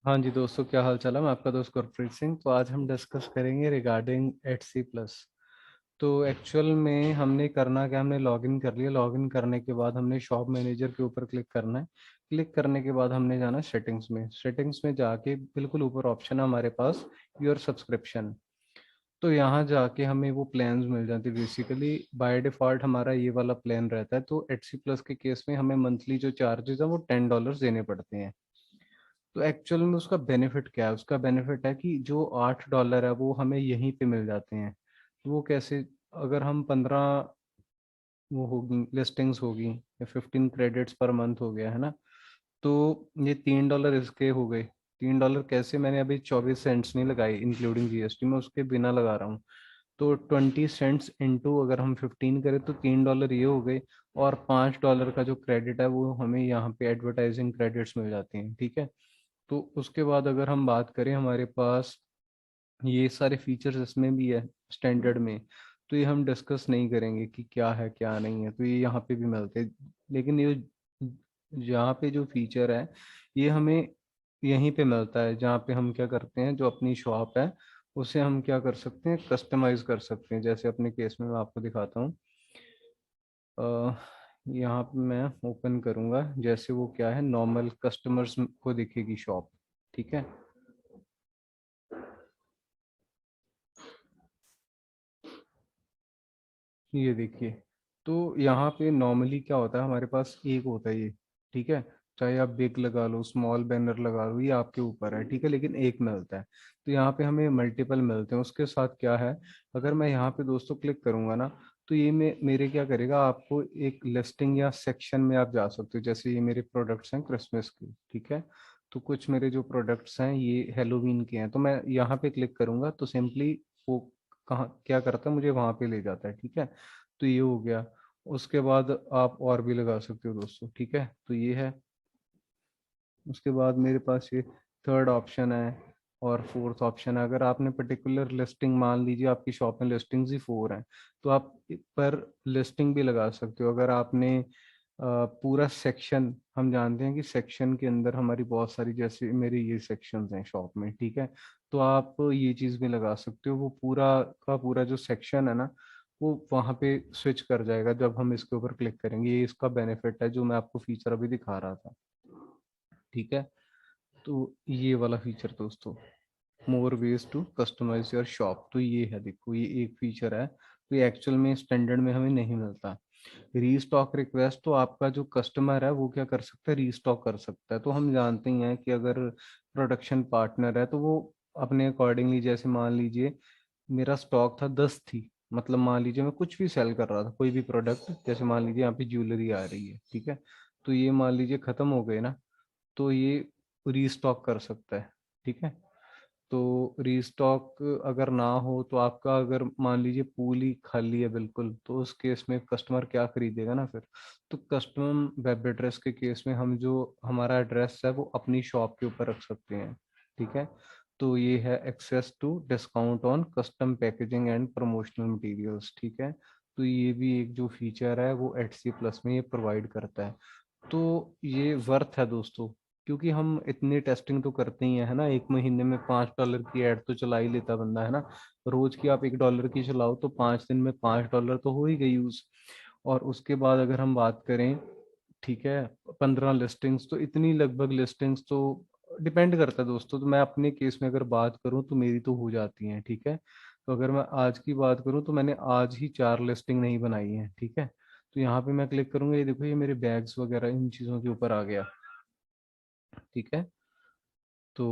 हाँ जी दोस्तों, क्या हाल चाल है। मैं आपका दोस्त गुरप्रीत सिंह। तो आज हम डिस्कस करेंगे रिगार्डिंग एटसी प्लस। तो एक्चुअल में हमने करना क्या, हमने लॉगिन कर लिया। लॉगिन करने के बाद हमने शॉप मैनेजर के ऊपर क्लिक करना है। क्लिक करने के बाद हमने जाना सेटिंग्स में। सेटिंग्स में जाके बिल्कुल ऊपर ऑप्शन है हमारे पास, योर सब्सक्रिप्शन। तो यहाँ जाके हमें वो प्लान्स मिल जाते हैं। बेसिकली बाय डिफ़ॉल्ट हमारा ये वाला प्लान रहता है। तो एटसी प्लस के केस में हमें मंथली जो चार्जेस है वो $10 देने पड़ते हैं। तो एक्चुअल में उसका बेनिफिट क्या है? उसका बेनिफिट है कि जो $8 है वो हमें यहीं पे मिल जाते हैं। वो कैसे? अगर हम 15 वो होगी लिस्टिंग्स होगी या 15 क्रेडिट्स पर मंथ हो गया है ना, तो ये $3 इसके हो गए। $3 कैसे? मैंने अभी 24 सेंट्स नहीं लगाई इंक्लूडिंग जीएसटी, में उसके बिना लगा रहा हूँ। तो 20 सेंट्स इंटू अगर हम 15 करें तो $3 ये हो गए। और $5 का जो क्रेडिट है वो हमें यहाँ पे एडवर्टाइजिंग क्रेडिट्स मिल जाती हैं। ठीक है। तो उसके बाद अगर हम बात करें, हमारे पास ये सारे फीचर्स इसमें भी है स्टैंडर्ड में। तो ये हम डिस्कस नहीं करेंगे कि क्या है क्या नहीं है। तो ये यहाँ पे भी मिलते हैं, लेकिन ये यहाँ पे जो फीचर है ये हमें यहीं पे मिलता है, जहाँ पे हम क्या करते हैं, जो अपनी शॉप है उसे हम क्या कर सकते हैं, कस्टमाइज कर सकते हैं। जैसे अपने केस में मैं आपको दिखाता हूँ। अ, यहाँ पे मैं ओपन करूँगा, जैसे वो क्या है, नॉर्मल कस्टमर्स को दिखेगी शॉप। ठीक है। ये देखिए। तो यहाँ पे नॉर्मली क्या होता है, हमारे पास एक होता है ये। ठीक है। चाहे आप बिग लगा लो, स्मॉल बैनर लगा लो, ये आपके ऊपर है। ठीक है, लेकिन एक मिलता है। तो यहाँ पे हमें मल्टीपल मिलते हैं। उसके साथ क्या है, अगर मैं यहाँ पे दोस्तों क्लिक करूंगा ना, तो ये मेरे क्या करेगा, आपको एक लिस्टिंग या सेक्शन में आप जा सकते हो। जैसे ये मेरे प्रोडक्ट्स हैं क्रिसमस के। ठीक है। तो कुछ मेरे जो प्रोडक्ट्स हैं ये हेलोवीन के हैं, तो मैं यहाँ पे क्लिक करूंगा तो सिंपली वो कहाँ क्या करता है, मुझे वहां पे ले जाता है। ठीक है। तो ये हो गया। उसके बाद आप और भी लगा सकते हो दोस्तों। ठीक है। तो ये है। उसके बाद मेरे पास ये थर्ड ऑप्शन है और फोर्थ ऑप्शन है। अगर आपने पर्टिकुलर लिस्टिंग, मान लीजिए आपकी शॉप में लिस्टिंग्स ही 4 हैं, तो आप पर लिस्टिंग भी लगा सकते हो। अगर आपने पूरा सेक्शन, हम जानते हैं कि सेक्शन के अंदर हमारी बहुत सारी, जैसे मेरे ये सेक्शंस हैं शॉप में। ठीक है। तो आप ये चीज़ भी लगा सकते हो। वो पूरा का पूरा जो सेक्शन है ना, वो वहाँ पे स्विच कर जाएगा जब हम इसके ऊपर क्लिक करेंगे। ये इसका बेनिफिट है जो मैं आपको फीचर अभी दिखा रहा था। ठीक है। तो ये वाला फीचर दोस्तों, more ways to customise your shop, तो ये है। देखो ये एक फीचर है। तो ये एक्चुअल में स्टैंडर्ड में हमें नहीं मिलता। रीस्टॉक रिक्वेस्ट, तो आपका जो कस्टमर है वो क्या कर सकता है, रीस्टॉक कर सकता है। तो हम जानते ही हैं कि अगर प्रोडक्शन पार्टनर है तो वो अपने अकॉर्डिंगली, जैसे मान लीजिए मेरा स्टॉक था 10 थी, मतलब मान लीजिए मैं कुछ भी सेल कर रहा था, कोई भी प्रोडक्ट, जैसे मान लीजिए यहाँ पे ज्वेलरी आ रही है। ठीक है। तो ये मान लीजिए खत्म हो गए ना, तो ये रीस्टॉक कर सकता है। ठीक है। तो रीस्टॉक अगर ना हो, तो आपका अगर मान लीजिए पूल ही खाली है बिल्कुल, तो उस केस में कस्टमर क्या खरीदेगा ना फिर। तो कस्टम वेब एड्रेस के केस में हम जो हमारा एड्रेस है वो अपनी शॉप के ऊपर रख सकते हैं। ठीक है। तो ये है access to discount on custom packaging and promotional materials. ठीक है। तो ये भी एक जो फीचर है वो एटसी प्लस में ये प्रोवाइड करता है। तो ये वर्थ है दोस्तों, क्योंकि हम इतनी टेस्टिंग तो करते ही है ना। एक महीने में $5 की ऐड तो चला ही लेता बंदा, है ना। रोज की आप $1 की चलाओ तो 5 दिन में $5 तो हो ही गई यूज। और उसके बाद अगर हम बात करें, ठीक है, 15 लिस्टिंग्स, तो इतनी लगभग लिस्टिंग्स तो डिपेंड करता है दोस्तों। तो मैं अपने केस में अगर बात करूं तो मेरी तो हो जाती हैं। ठीक है। तो अगर मैं आज की बात करूं तो मैंने आज ही 4 लिस्टिंग नहीं बनाई है। ठीक है। तो यहाँ पे मैं क्लिक करूंगा, ये देखो ये मेरे बैग्स वगैरह इन चीज़ों के ऊपर आ गया। ठीक है। तो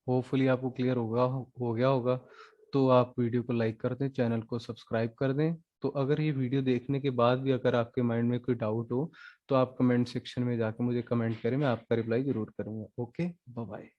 होपफुली आपको क्लियर हो गया होगा। तो आप वीडियो को लाइक कर दें, चैनल को सब्सक्राइब कर दें। तो अगर ये वीडियो देखने के बाद भी अगर आपके माइंड में कोई डाउट हो, तो आप कमेंट सेक्शन में जाकर मुझे कमेंट करें, मैं आपका रिप्लाई ज़रूर करूँगा। Okay, bye bye.